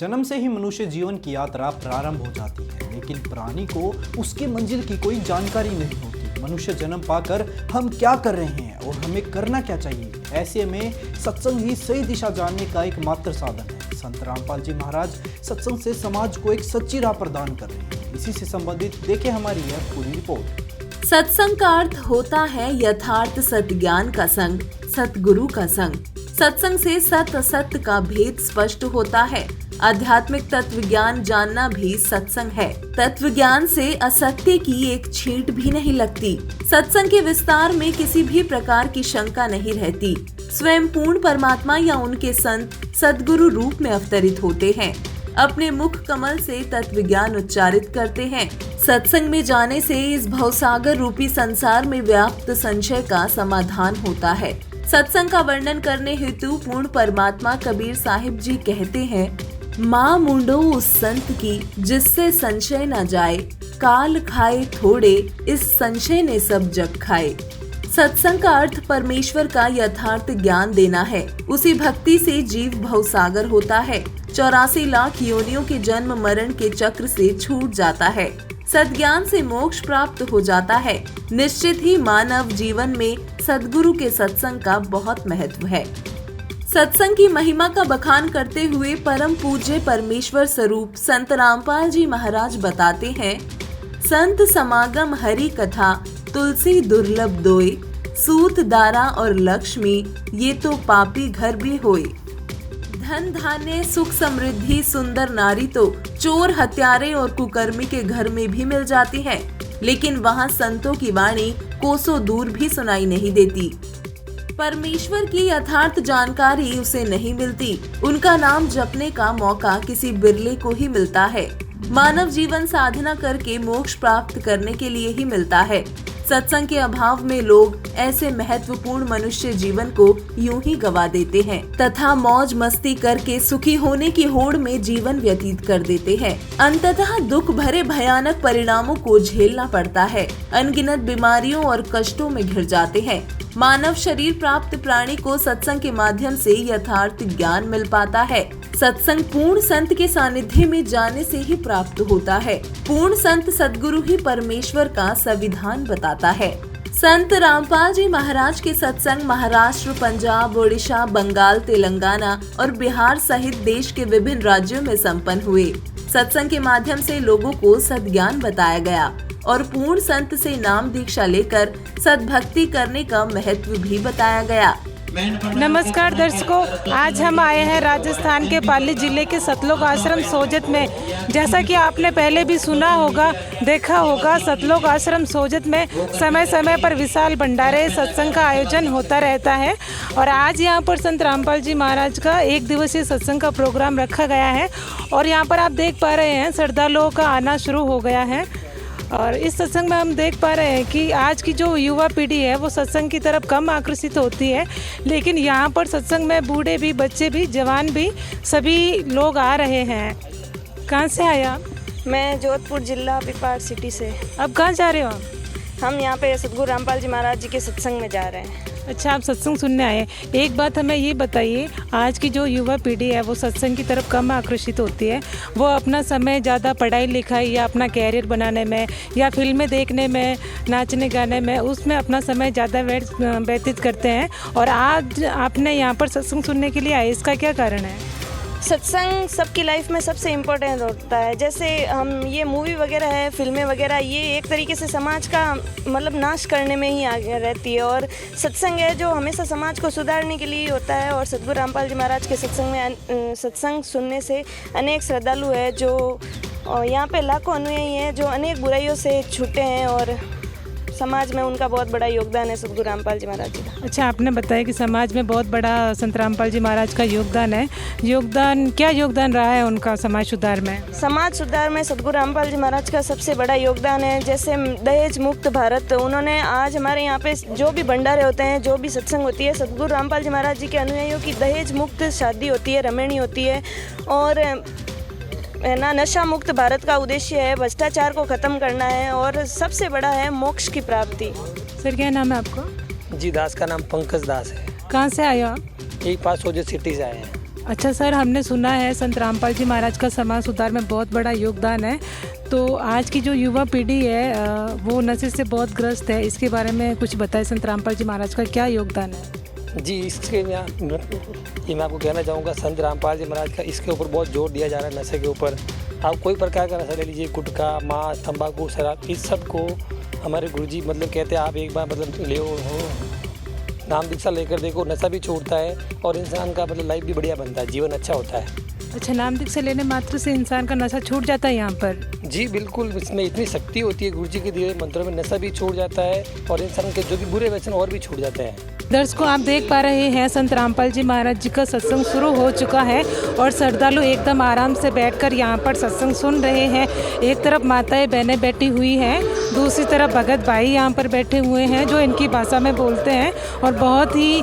जन्म से ही मनुष्य जीवन की यात्रा प्रारंभ हो जाती है, लेकिन प्राणी को उसकी मंजिल की कोई जानकारी नहीं होती। मनुष्य जन्म पाकर हम क्या कर रहे हैं और हमें करना क्या चाहिए, ऐसे में सत्संग ही सही दिशा जानने का एकमात्र साधन है। संत रामपाल जी महाराज सत्संग से समाज को एक सच्ची राह प्रदान कर रहे हैं। इसी से संबंधित देखें हमारी यह पूरी रिपोर्ट। सत्संग का अर्थ होता है यथार्थ सत्ज्ञान का संग, सतगुरु का संग। सत्संग से सत असत्य का भेद स्पष्ट होता है। आध्यात्मिक तत्व ज्ञान जानना भी सत्संग है। तत्व ज्ञान से असत्य की एक छींट भी नहीं लगती। सत्संग के विस्तार में किसी भी प्रकार की शंका नहीं रहती। स्वयं पूर्ण परमात्मा या उनके संत सद्गुरु रूप में अवतरित होते हैं, अपने मुख कमल से तत्व ज्ञान उच्चारित करते हैं। सत्संग में जाने से इस भवसागर रूपी संसार में व्याप्त संशय का समाधान होता है। सत्संग का वर्णन करने हेतु पूर्ण परमात्मा कबीर साहिब जी कहते हैं, माँ मुंडो उस संत की जिससे संशय न जाए, काल खाए थोड़े इस संशय ने सब जग खाए। सत्संग का अर्थ परमेश्वर का यथार्थ ज्ञान देना है। उसी भक्ति से जीव भवसागर होता है, 84 लाख योनियों के जन्म मरण के चक्र से छूट जाता है, सद्ज्ञान से मोक्ष प्राप्त हो जाता है। निश्चित ही मानव जीवन में सद्गुरु के सत्संग का बहुत महत्व है। सत्संग की महिमा का बखान करते हुए परम पूज्य परमेश्वर स्वरूप संत रामपाल जी महाराज बताते हैं, संत समागम हरि कथा तुलसी दुर्लभ दोय, सूत दारा और लक्ष्मी ये तो पापी घर भी होए। धन धान्य सुख समृद्धि सुंदर नारी तो चोर हत्यारे और कुकर्मी के घर में भी मिल जाती है, लेकिन वहाँ संतों की वाणी कोसों दूर भी सुनाई नहीं देती। परमेश्वर की यथार्थ जानकारी उसे नहीं मिलती। उनका नाम जपने का मौका किसी बिरले को ही मिलता है। मानव जीवन साधना करके मोक्ष प्राप्त करने के लिए ही मिलता है। सत्संग के अभाव में लोग ऐसे महत्वपूर्ण मनुष्य जीवन को यूं ही गवा देते हैं तथा मौज मस्ती करके सुखी होने की होड़ में जीवन व्यतीत कर देते हैं। अंततः दुख भरे भयानक परिणामों को झेलना पड़ता है। अनगिनत बीमारियों और कष्टों में घिर जाते हैं। मानव शरीर प्राप्त प्राणी को सत्संग के माध्यम से यथार्थ ज्ञान मिल पाता है। सत्संग पूर्ण संत के सानिध्य में जाने से ही प्राप्त होता है। पूर्ण संत सद्गुरु ही परमेश्वर का संविधान बताता है। संत रामपाल जी महाराज के सत्संग महाराष्ट्र, पंजाब, ओडिशा, बंगाल, तेलंगाना और बिहार सहित देश के विभिन्न राज्यों में संपन्न हुए। सत्संग के माध्यम से लोगों को सद्ज्ञान बताया गया और पूर्ण संत से नाम दीक्षा लेकर सद्भक्ति करने का महत्व भी बताया गया। नमस्कार दर्शकों, आज हम आए हैं राजस्थान के पाली जिले के सतलोक आश्रम सोजत में। जैसा कि आपने पहले भी सुना होगा, देखा होगा, सतलोक आश्रम सोजत में समय समय पर विशाल भंडारे सत्संग का आयोजन होता रहता है और आज यहाँ पर संत रामपाल जी महाराज का 1 दिवसीय सत्संग का प्रोग्राम रखा गया है और यहाँ पर आप देख पा रहे हैं श्रद्धालुओं का आना शुरू हो गया है। और इस सत्संग में हम देख पा रहे हैं कि आज की जो युवा पीढ़ी है वो सत्संग की तरफ कम आकर्षित होती है, लेकिन यहाँ पर सत्संग में बूढ़े भी, बच्चे भी, जवान भी, सभी लोग आ रहे हैं। कहाँ से आए आप? मैं जोधपुर जिला बिपार सिटी से। अब कहाँ जा रहे हो आप? हम यहाँ पे सतगुरु रामपाल जी महाराज जी के सत्संग में जा रहे हैं। अच्छा, आप सत्संग सुनने आए। एक बात हमें ये बताइए, आज की जो युवा पीढ़ी है वो सत्संग की तरफ कम आकर्षित होती है। वो अपना समय ज़्यादा पढ़ाई लिखाई या अपना कैरियर बनाने में या फिल्में देखने में, नाचने गाने में, उसमें अपना समय ज़्यादा व्यतीत करते हैं और आज आपने यहाँ पर सत्संग सुनने के लिए आए, इसका क्या कारण है? सत्संग सबकी लाइफ में सबसे इम्पोर्टेंट होता है। जैसे हम ये मूवी वगैरह है, फिल्में वगैरह, ये एक तरीके से समाज का मतलब नाश करने में ही आगे रहती है और सत्संग है जो हमेशा समाज को सुधारने के लिए होता है। और सतगुरु रामपाल जी महाराज के सत्संग में सत्संग सुनने से अनेक श्रद्धालु है जो यहाँ पे लाखों अनुयायी हैं जो अनेक बुराइयों से छूटे हैं और समाज में उनका बहुत बड़ा योगदान है सतगुरु रामपाल जी महाराज जी का। अच्छा, आपने बताया कि समाज में बहुत बड़ा संत रामपाल जी महाराज का योगदान है। क्या योगदान रहा है उनका समाज सुधार में? समाज सुधार में सतगुरु रामपाल जी महाराज का सबसे बड़ा योगदान है। जैसे दहेज मुक्त भारत, उन्होंने आज हमारे यहाँ पे जो भी भंडारे होते हैं, जो भी सत्संग होती है, सतगुरु रामपाल जी महाराज जी के अनुयायियों की दहेज मुक्त शादी होती है, रमणी होती है और नशा मुक्त भारत का उद्देश्य है भ्रष्टाचार को ख़त्म करना है और सबसे बड़ा है मोक्ष की प्राप्ति। सर, क्या नाम है आपका? जी, दास का नाम पंकज दास है। कहाँ से आए हो आप? यही पास सोजत सिटी से आए हैं। अच्छा सर, हमने सुना है संत रामपाल जी महाराज का समाज सुधार में बहुत बड़ा योगदान है। तो आज की जो युवा पीढ़ी है वो नशे से बहुत ग्रस्त है, इसके बारे में कुछ बताएं। संत रामपाल जी महाराज का क्या योगदान है? जी, इसके मैं आपको कहना चाहूँगा, संत रामपाल जी महाराज का इसके ऊपर बहुत जोर दिया जा रहा है। नशे के ऊपर आप कोई प्रकार का नशा ले लीजिए, गुटखा, मांस, तंबाकू, शराब, इस सब को हमारे गुरुजी कहते हैं आप एक बार ले हो नाम दीक्षा लेकर देखो, नशा भी छूटता है और इंसान का लाइफ भी बढ़िया बनता है, जीवन अच्छा होता है। अच्छा, नाम दीक्षा लेने मात्र से इंसान का नशा छूट जाता है यहाँ पर? जी बिल्कुल, इसमें इतनी शक्ति होती है गुरुजी के दिए मंत्रों में, नशा भी छूट जाता है और इंसान के जो भी बुरे व्यसन और भी छूट जाते हैं। दर्शकों, आप देख पा रहे हैं संत रामपाल जी महाराज जी का सत्संग शुरू हो चुका है और श्रद्धालु एकदम आराम से बैठकर यहाँ पर सत्संग सुन रहे हैं। एक तरफ माताएं बहनें बैठी हुई हैं, दूसरी तरफ भगत भाई यहाँ पर बैठे हुए हैं जो इनकी भाषा में बोलते हैं और बहुत ही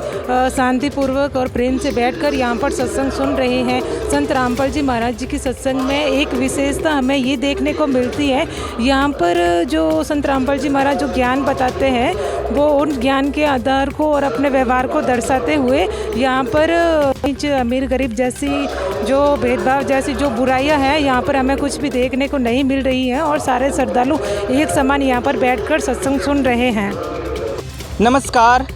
शांतिपूर्वक और प्रेम से बैठकर यहाँ पर सत्संग सुन रहे हैं। संत रामपाल जी महाराज जी के सत्संग में एक विशेषता हमें ये देखने को मिलती है, यहाँ पर जो संत रामपाल जी महाराज जो ज्ञान बताते हैं वो उन ज्ञान के आधार को और अपने व्यवहार को दर्शाते हुए यहाँ पर अमीर गरीब जैसी जो भेदभाव जैसी जो बुराइयां हैं यहाँ पर हमें कुछ भी देखने को नहीं मिल रही हैं और सारे श्रद्धालु एक समान यहाँ पर बैठकर सत्संग सुन रहे हैं। नमस्कार।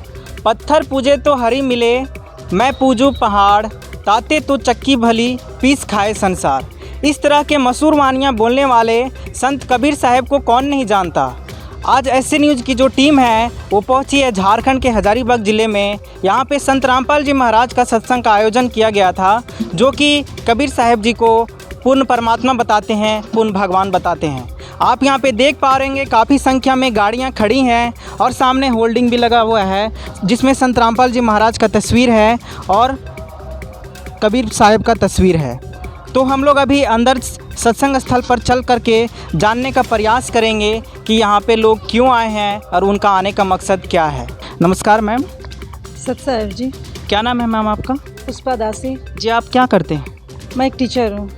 पत्थर पूजे तो हरी मिले, मैं पूजू पहाड़, ताते तो चक्की भली, पीस खाए संसार। इस तरह के मशहूर वानियाँ बोलने वाले संत कबीर साहब को कौन नहीं जानता। आज ऐसे न्यूज़ की जो टीम है वो पहुंची है झारखंड के हजारीबाग ज़िले में। यहाँ पे संत रामपाल जी महाराज का सत्संग का आयोजन किया गया था, जो कि कबीर साहब जी को पूर्ण परमात्मा बताते हैं, पूर्ण भगवान बताते हैं। आप यहाँ पे देख पा रहे हैं काफ़ी संख्या में गाड़ियाँ खड़ी हैं और सामने होल्डिंग भी लगा हुआ है जिसमें संत रामपाल जी महाराज का तस्वीर है और कबीर साहब का तस्वीर है। तो हम लोग अभी अंदर सत्संग स्थल पर चल करके जानने का प्रयास करेंगे कि यहाँ पे लोग क्यों आए हैं और उनका आने का मकसद क्या है। नमस्कार मैम। सत साहब जी। क्या नाम है मैम आपका? पुष्पा दासी जी। आप क्या करते हैं? मैं एक टीचर हूँ।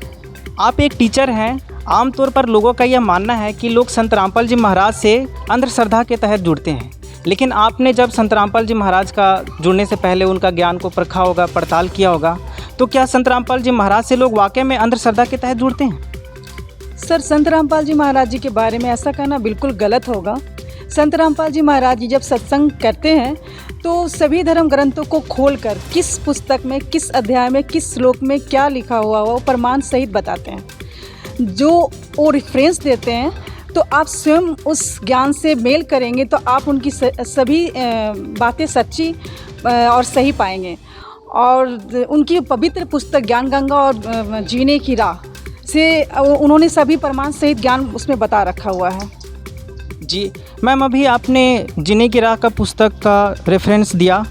आप एक टीचर हैं। आमतौर पर लोगों का यह मानना है कि लोग संत रामपाल जी महाराज से अंधश्रद्धा के तहत जुड़ते हैं, लेकिन आपने जब संत रामपाल जी महाराज का जुड़ने से पहले उनका ज्ञान को परखा होगा, पड़ताल किया होगा, तो क्या संत रामपाल जी महाराज से लोग वाकई में अंधश्रद्धा के तहत जुड़ते हैं? सर, संत रामपाल जी महाराज जी के बारे में ऐसा कहना बिल्कुल गलत होगा। संत रामपाल जी महाराज जी जब सत्संग करते हैं तो सभी धर्म ग्रंथों को खोलकर किस पुस्तक में, किस अध्याय में, किस श्लोक में क्या लिखा हुआ वो प्रमाण सहित बताते हैं। जो वो रेफरेंस देते हैं तो आप स्वयं उस ज्ञान से मेल करेंगे तो आप उनकी सभी बातें सच्ची और सही पाएंगे। और उनकी पवित्र पुस्तक ज्ञान गंगा और जीने की राह से उन्होंने सभी प्रमाण सहित ज्ञान उसमें बता रखा हुआ है। जी मैम, अभी आपने जीने की राह का पुस्तक का रेफरेंस दिया।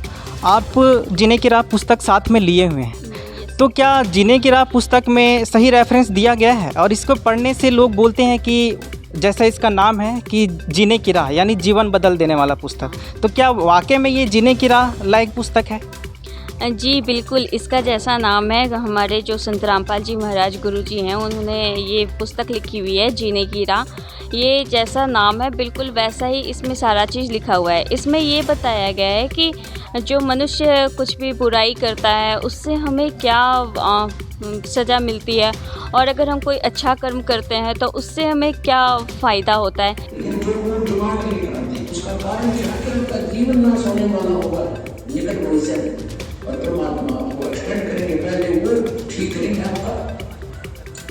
आप जीने की राह पुस्तक साथ में लिए हुए हैं, तो क्या जीने की राह पुस्तक में सही रेफरेंस दिया गया है? और इसको पढ़ने से लोग बोलते हैं कि जैसा इसका नाम है कि जीने की राह यानी जीवन बदल देने वाला पुस्तक, तो क्या वाकई में ये जीने की राह लायक पुस्तक है? जी बिल्कुल, इसका जैसा नाम है, हमारे जो संत रामपाल जी महाराज गुरु जी हैं उन्होंने ये पुस्तक लिखी हुई है जीने की राह। ये जैसा नाम है बिल्कुल वैसा ही इसमें सारा चीज़ लिखा हुआ है। इसमें ये बताया गया है कि जो मनुष्य कुछ भी बुराई करता है उससे हमें क्या सज़ा मिलती है और अगर हम कोई अच्छा कर्म करते हैं तो उससे हमें क्या फ़ायदा होता है। और परमात्मा आपको एक्सटेंड करेंगे, पहले वो ठीक करेंगे आपका,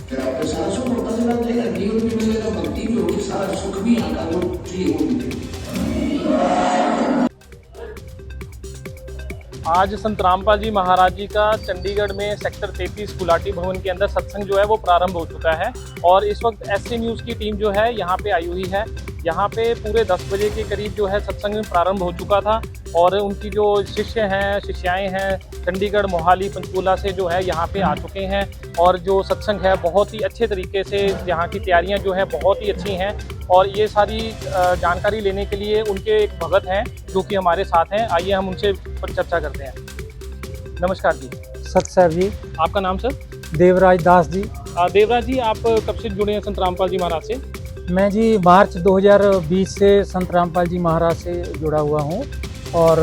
फिर आपको सारा सुख पता चला जाएगा, जीवन भी मिलेगा, भक्ति भी होगी, सारा सुख भी यहाँ का जो चाहिए वो मिलेगा। आज संत रामपाल जी महाराज जी का चंडीगढ़ में सेक्टर 33 गुलाटी भवन के अंदर सत्संग जो है वो प्रारंभ हो चुका है और इस वक्त एससी न्यूज़ की टीम जो है यहाँ पे आई हुई है। यहाँ पे पूरे 10 बजे के करीब जो है सत्संग प्रारंभ हो चुका था और उनकी जो शिष्य हैं, शिष्याएँ हैं चंडीगढ़, मोहाली, पंचकूला से जो है यहाँ पे आ चुके हैं और जो सत्संग है बहुत ही अच्छे तरीके से, यहाँ की तैयारियाँ जो है बहुत ही अच्छी हैं और ये सारी जानकारी लेने के लिए उनके एक भगत हैं जो कि हमारे साथ हैं। आइए हम उनसे चर्चा करते हैं। नमस्कार जी। सत साहब जी। आपका नाम सर? देवराज दास जी। देवराज जी, आप कब से जुड़े हैं संत रामपाल जी महाराज से? मैं जी मार्च 2020 से संत रामपाल जी महाराज से जुड़ा हुआ हूँ और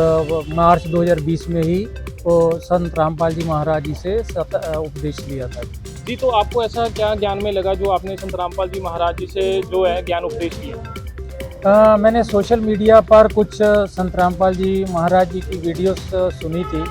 मार्च 2020 में ही वो संत रामपाल जी महाराज जी से उपदेश लिया था। जी, तो आपको ऐसा क्या ज्ञान में लगा जो आपने संत रामपाल जी महाराज जी से जो है ज्ञान उपदेश लिया? मैंने सोशल मीडिया पर कुछ संत रामपाल जी महाराज जी की वीडियोस सुनी थी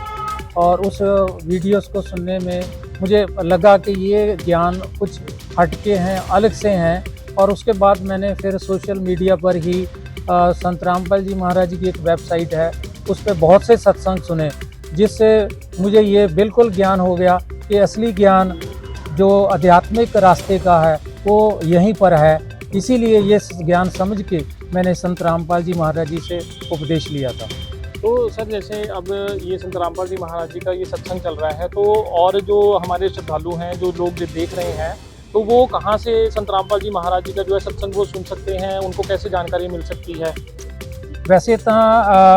और उस वीडियोस को सुनने में मुझे लगा कि ये ज्ञान कुछ हटके हैं, अलग से हैं। और उसके बाद मैंने फिर सोशल मीडिया पर ही संत रामपाल जी महाराज जी की एक वेबसाइट है, उस पर बहुत से सत्संग सुने, जिससे मुझे ये बिल्कुल ज्ञान हो गया कि असली ज्ञान जो आध्यात्मिक रास्ते का है वो यहीं पर है। इसीलिए ये ज्ञान समझ के मैंने संत रामपाल जी महाराज जी से उपदेश लिया था। तो सर, जैसे अब ये संत रामपाल जी महाराज जी का ये सत्संग चल रहा है, तो और जो हमारे श्रद्धालु हैं, जो लोग जो देख रहे हैं, तो वो कहाँ से संत रामपाल जी महाराज जी का जो है सत्संग वो सुन सकते हैं? उनको कैसे जानकारी मिल सकती है? वैसे तो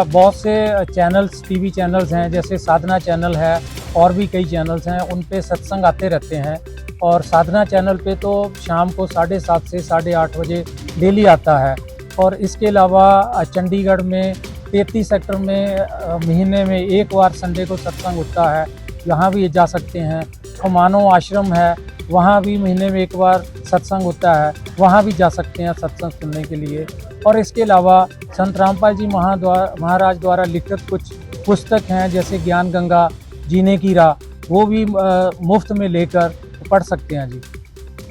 बहुत से चैनल्स, टीवी चैनल्स हैं, जैसे साधना चैनल है और भी कई चैनल्स हैं, उन पे सत्संग आते रहते हैं। और साधना चैनल पे तो शाम को 7:30 से 8:30 बजे डेली आता है। और इसके अलावा चंडीगढ़ में 33 सेक्टर में महीने में एक बार संडे को सत्संग होता है, यहाँ भी जा सकते हैं। और मानव आश्रम है, वहाँ भी महीने में एक बार सत्संग होता है, वहाँ भी जा सकते हैं सत्संग सुनने के लिए। और इसके अलावा संत रामपाल जी महाराज द्वारा लिखित कुछ पुस्तक हैं, जैसे ज्ञान गंगा, जीने की राह, वो भी मुफ्त में लेकर पढ़ सकते हैं जी।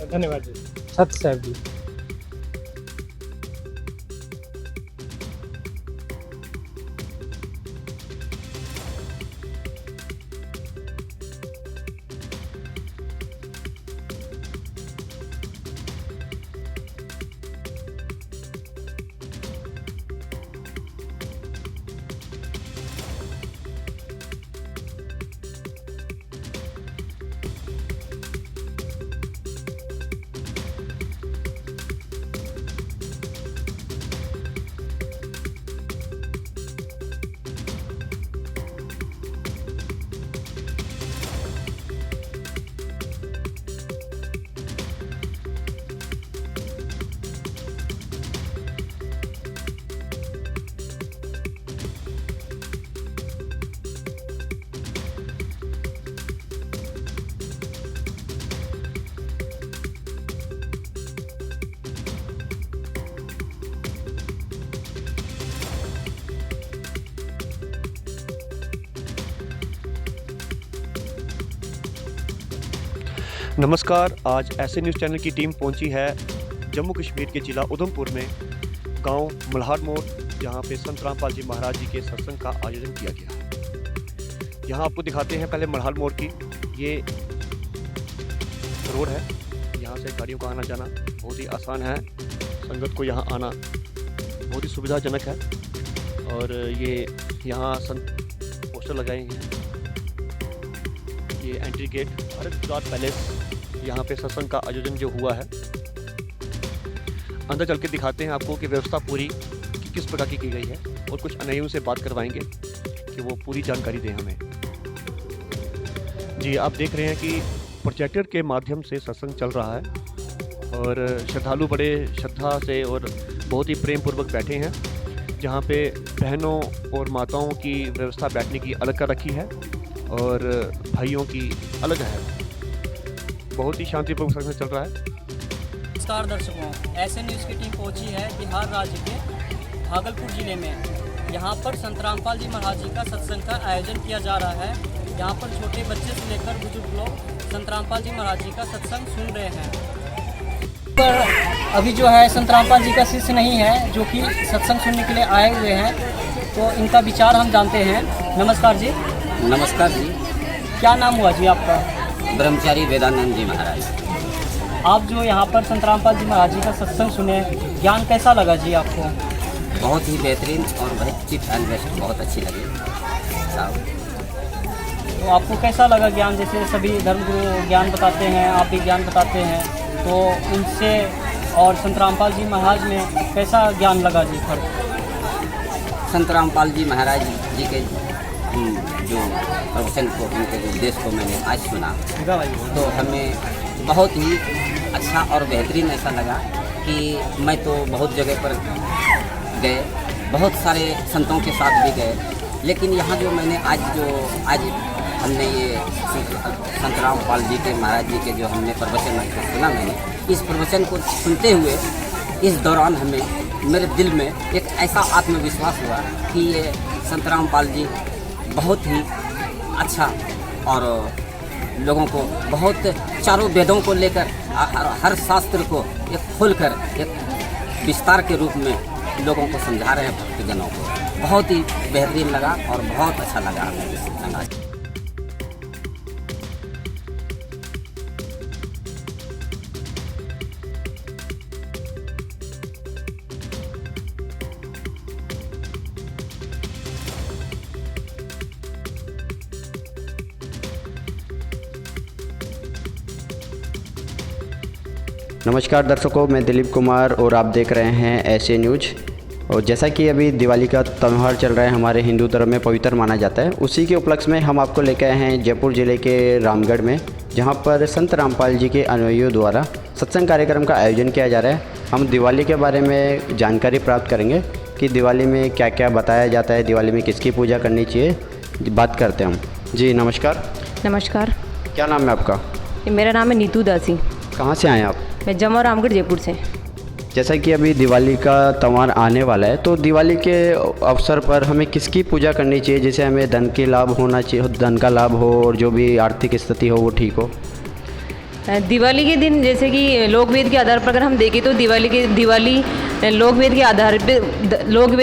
धन्यवाद जी। सत्य साहब जी। नमस्कार। आज ऐसे न्यूज़ चैनल की टीम पहुंची है जम्मू कश्मीर के ज़िला उधमपुर में गांव मल्हार मोड़, जहां पे संत रामपाल जी महाराज जी के सत्संग का आयोजन किया गया है। यहां आपको दिखाते हैं पहले मल्हार मोड़ की ये रोड है, यहां से गाड़ियों का आना जाना बहुत ही आसान है। संगत को यहां आना बहुत ही सुविधाजनक है। और ये यहाँ संत पोस्टर लगाए हैं, ये entry gate Bharat Gujarat palace, यहाँ पे सत्संग का आयोजन जो हुआ है। अंदर चल के दिखाते हैं आपको कि व्यवस्था पूरी किस प्रकार की गई है, और कुछ अन्यों से बात करवाएंगे कि वो पूरी जानकारी दें हमें। जी, आप देख रहे हैं कि प्रोजेक्टर के माध्यम से सत्संग चल रहा है और श्रद्धालु बड़े श्रद्धा से और बहुत ही प्रेम पूर्वक बैठे हैं। जहाँ पे बहनों और माताओं की व्यवस्था बैठने की अलग कर रखी है और भाइयों की अलग है। बहुत ही शांतिपूर्ण सत्संग चल रहा है। नमस्कार दर्शकों, ऐसे न्यूज़ की टीम पहुंची है बिहार राज्य के भागलपुर ज़िले में। यहां पर संत रामपाल जी महाराज जी का सत्संग का आयोजन किया जा रहा है। यहां पर छोटे बच्चे से लेकर बुजुर्ग लोग संत रामपाल जी महाराज जी का सत्संग सुन रहे हैं। पर अभी जो है संत रामपाल जी का शिष्य नहीं है जो कि सत्संग सुनने के लिए आए हुए हैं, तो इनका विचार हम जानते हैं। नमस्कार जी। नमस्कार जी। क्या नाम हुआ जी आपका? ब्रह्मचारी वेदानंद जी महाराज। आप जो यहाँ पर संत रामपाल जी महाराज जी का सत्संग सुने, ज्ञान कैसा लगा जी आपको? बहुत ही बेहतरीन और बहुत चीप एंड बेस्ट, बहुत अच्छी लगी साहब। तो आपको कैसा लगा ज्ञान? जैसे सभी धर्मगुरु ज्ञान बताते हैं, आप भी ज्ञान बताते हैं, तो उनसे और संत रामपाल जी महाराज में कैसा ज्ञान लगा जी फर्क? संत रामपाल जी महाराज जी के जो प्रवचन को, उनके उपदेश को मैंने आज सुना तो हमें बहुत ही अच्छा और बेहतरीन ऐसा लगा कि मैं तो बहुत जगह पर गए, बहुत सारे संतों के साथ भी गए, लेकिन यहाँ जो मैंने आज हमने ये संत रामपाल जी के महाराज जी के जो हमने प्रवचन सुना, मैंने इस प्रवचन को सुनते हुए इस दौरान मेरे दिल में एक ऐसा आत्मविश्वास हुआ कि ये संत रामपाल जी बहुत ही अच्छा और लोगों को बहुत चारों वेदों को लेकर हर शास्त्र को एक खोलकर एक विस्तार के रूप में लोगों को समझा रहे हैं, भक्तजनों को। बहुत ही बेहतरीन लगा और बहुत अच्छा लगा हमें इस सत्संग। नमस्कार दर्शकों, मैं दिलीप कुमार और आप देख रहे हैं ऐसे न्यूज। और जैसा कि अभी दिवाली का त्यौहार चल रहा है, हमारे हिंदू धर्म में पवित्र माना जाता है, उसी के उपलक्ष्य में हम आपको लेकर आए हैं जयपुर ज़िले के रामगढ़ में, जहां पर संत रामपाल जी के अनुयायियों द्वारा सत्संग कार्यक्रम का आयोजन किया जा रहा है। हम दिवाली के बारे में जानकारी प्राप्त करेंगे कि दिवाली में क्या क्या बताया जाता है, दिवाली में किसकी पूजा करनी चाहिए, बात करते हैं हम। जी नमस्कार। नमस्कार। क्या नाम है आपका? मेरा नाम है नीतू दासी। कहाँ से आए आप? मैं जमा रामगढ़ जयपुर से। जैसा कि अभी दिवाली का त्यौहार आने वाला है, तो दिवाली के अवसर पर हमें किसकी पूजा करनी चाहिए, जिससे हमें धन के लाभ होना चाहिए, धन का लाभ हो और जो भी आर्थिक स्थिति हो वो ठीक हो? दिवाली के दिन जैसे कि लोकवेद के आधार पर अगर हम देखें तो दिवाली लोकवेद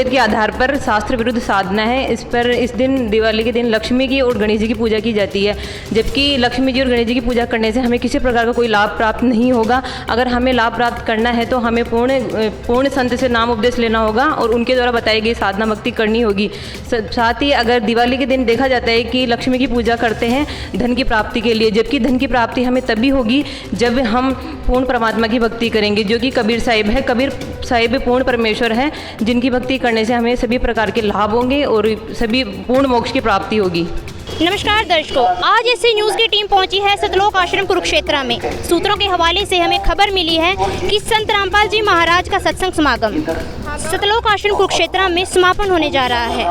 के आधार पर शास्त्र विरुद्ध साधना है। इस दिन दिवाली के दिन लक्ष्मी की और गणेश जी की पूजा की जाती है, जबकि लक्ष्मी जी और गणेश जी की पूजा करने से हमें किसी प्रकार का कोई लाभ प्राप्त नहीं होगा। अगर हमें लाभ प्राप्त करना है तो हमें पूर्ण संत से नाम उपदेश लेना होगा और उनके द्वारा बताई गई साधना भक्ति करनी होगी। साथ ही अगर दिवाली के दिन देखा जाता है कि लक्ष्मी की पूजा करते हैं धन की प्राप्ति के लिए, जबकि धन की प्राप्ति हमें तभी होगी जब हम पूर्ण परमात्मा की भक्ति करेंगे, जो कि कबीर साहिब है। कबीर साहिब पूर्ण परमेश्वर है, जिनकी भक्ति करने से हमें सभी प्रकार के लाभ होंगे और सभी पूर्ण मोक्ष की प्राप्ति होगी। नमस्कार दर्शकों, आज ऐसे न्यूज़ की टीम पहुंची है सतलोक आश्रम कुरुक्षेत्र में। सूत्रों के हवाले से हमें खबर मिली है कि संत रामपाल जी महाराज का सत्संग समागम सतलोक आश्रम कुरुक्षेत्र में समापन होने जा रहा है।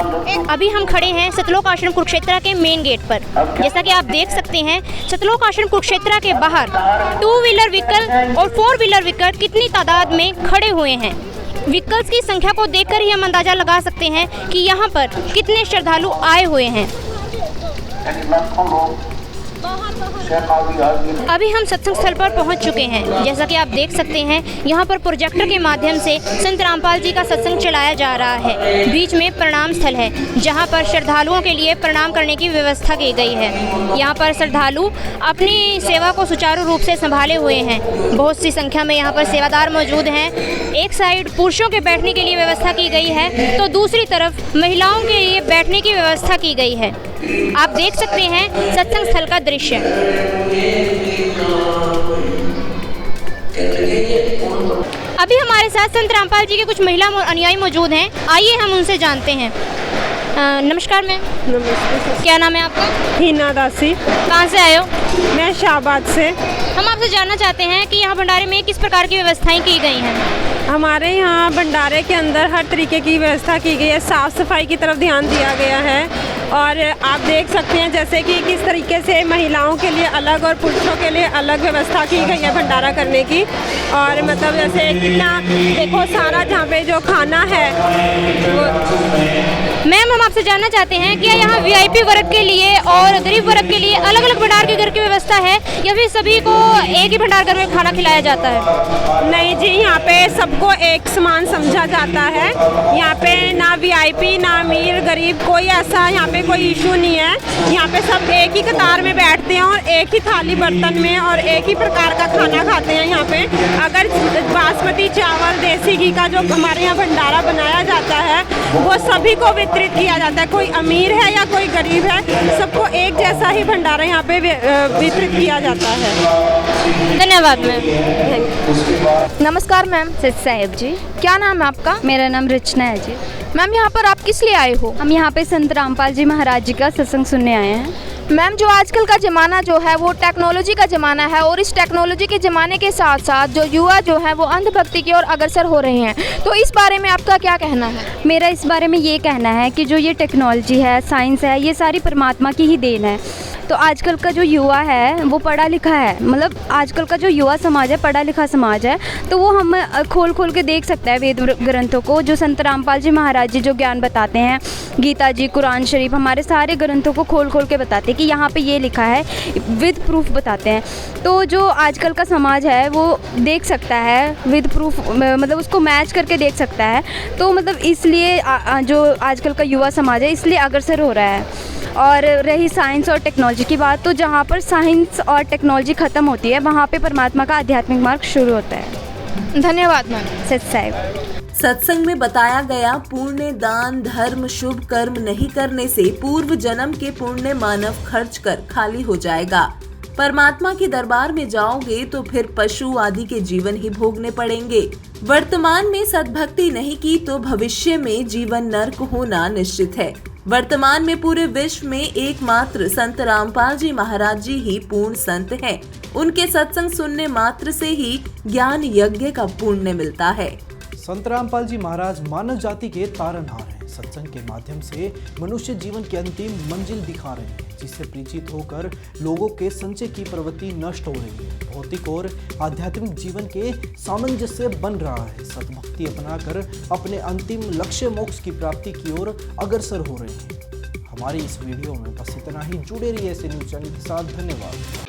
अभी हम खड़े हैं सतलोक आश्रम कुरुक्षेत्र के मेन गेट पर। जैसा कि आप देख सकते हैं, सतलोक आश्रम कुरुक्षेत्र के बाहर 2 व्हीलर व्हीकल और 4 व्हीलर व्हीकल कितनी तादाद में खड़े हुए हैं। व्हीकल्स की संख्या को देखकर ही हम अंदाजा लगा सकते हैं कि यहाँ पर कितने श्रद्धालु आए हुए हैं। अभी हम सत्संग स्थल पर पहुंच चुके हैं। जैसा कि आप देख सकते हैं, यहाँ पर प्रोजेक्टर के माध्यम से संत रामपाल जी का सत्संग चलाया जा रहा है। बीच में प्रणाम स्थल है, जहाँ पर श्रद्धालुओं के लिए प्रणाम करने की व्यवस्था की गई है। यहाँ पर श्रद्धालु अपनी सेवा को सुचारू रूप से संभाले हुए हैं। बहुत सी संख्या में यहाँ पर सेवादार मौजूद हैं। एक साइड पुरुषों के बैठने के लिए व्यवस्था की गई है, तो दूसरी तरफ महिलाओं के लिए बैठने की व्यवस्था की गई है। आप देख सकते हैं सत्संग स्थल का दृश्य। अभी हमारे साथ संत रामपाल जी के कुछ महिला अनुयायी मौजूद हैं। आइए हम उनसे जानते हैं। नमस्कार मैम। नमस्ते। क्या नाम है आपका? हीना दासी। कहाँ से आए हो? मैं शाहबाद से। हम आपसे जानना चाहते हैं कि यहाँ भंडारे में किस प्रकार की व्यवस्थाएं की गई हैं। हमारे यहाँ भंडारे के अंदर हर तरीके की व्यवस्था की गई है। साफ़ सफाई की तरफ ध्यान दिया गया है और आप देख सकते हैं जैसे कि किस तरीके से महिलाओं के लिए अलग और पुरुषों के लिए अलग व्यवस्था की गई है भंडारा करने की। और मतलब जैसे कितना देखो सारा जहाँ पे जो खाना है मैम, हम आपसे जानना चाहते हैं कि यहाँ वीआईपी वर्ग के लिए और गरीब वर्ग के लिए अलग अलग भंडार के घर की व्यवस्था है या फिर सभी को एक ही भंडार घर में खाना खिलाया जाता है? नहीं जी, यहाँ पे सबको एक समान समझा जाता है। यहाँ पे ना वीआईपी ना अमीर गरीब कोई ऐसा यहाँ पे कोई इशू नहीं है। यहाँ पे सब एक ही कतार में बैठते हैं और एक ही थाली बर्तन में और एक ही प्रकार का खाना खाते हैं। यहाँ पे अगर बासमती चावल देसी घी का जो हमारे यहाँ भंडारा बनाया जाता है वो सभी को वितरित किया जाता है। कोई अमीर है या कोई गरीब है, सबको एक जैसा ही भंडारा यहाँ पे वितरित किया जाता है। धन्यवाद मैम। नमस्कार मैम। सच साहेब जी। क्या नाम है आपका? मेरा नाम रचना है जी। मैम यहाँ पर आप किस लिए आए हो? हम यहाँ पे संत रामपाल जी महाराज जी का सत्संग सुनने आए हैं। मैम, जो आजकल का ज़माना जो है वो टेक्नोलॉजी का ज़माना है और इस टेक्नोलॉजी के ज़माने के साथ साथ जो युवा जो है वो अंधभक्ति की ओर अग्रसर हो रहे हैं, तो इस बारे में आपका क्या कहना है? मेरा इस बारे में ये कहना है कि जो ये टेक्नोलॉजी है, साइंस है, ये सारी परमात्मा की ही देन है। तो आजकल का जो युवा है वो पढ़ा लिखा है, मतलब आजकल का जो युवा समाज है पढ़ा लिखा समाज है, तो वो हम खोल खोल के देख सकता है वेद ग्रंथों को। जो संत रामपाल जी महाराज जी जो ज्ञान बताते हैं, गीता जी, कुरान शरीफ, हमारे सारे ग्रंथों को खोल खोल के बताते हैं कि यहाँ पे ये लिखा है, विद प्रूफ बताते हैं। तो जो आजकल का समाज है वो देख सकता है विद प्रूफ, मतलब उसको मैच करके देख सकता है। तो मतलब इसलिए जो आजकल का युवा समाज है इसलिए अग्रसर हो रहा है। और रही साइंस और टेक्नोलॉजी की बात, तो जहाँ पर साइंस और टेक्नोलॉजी ख़त्म होती है वहाँ पे परमात्मा का आध्यात्मिक मार्ग शुरू होता है। धन्यवाद मैम। साहिब। सत्संग में बताया गया पुण्य, दान, धर्म, शुभ कर्म नहीं करने से पूर्व जन्म के पुण्य मानव खर्च कर खाली हो जाएगा। परमात्मा के दरबार में जाओगे तो फिर पशु आदि के जीवन ही भोगने पड़ेंगे। वर्तमान में सद्भक्ति नहीं की तो भविष्य में जीवन नर्क होना निश्चित है। वर्तमान में पूरे विश्व में एकमात्र संत रामपाल जी महाराज जी ही पूर्ण संत हैं। उनके सत्संग सुनने मात्र से ही ज्ञान यज्ञ का पुण्य मिलता है। संत रामपाल जी महाराज मानव जाति के तारनहार हैं। सत्संग के माध्यम से मनुष्य जीवन की अंतिम मंजिल दिखा रहे हैं, जिससे परिचित होकर लोगों के संचय की प्रवृत्ति नष्ट हो रही है। भौतिक और आध्यात्मिक जीवन के सामंजस्य बन रहा है। सद्भक्ति अपनाकर अपने अंतिम लक्ष्य मोक्ष की प्राप्ति की ओर अग्रसर हो रहे हैं। हमारी इस वीडियो में बस इतना ही। जुड़े रहिए ऐसे न्यूज़ चैनल के साथ। धन्यवाद।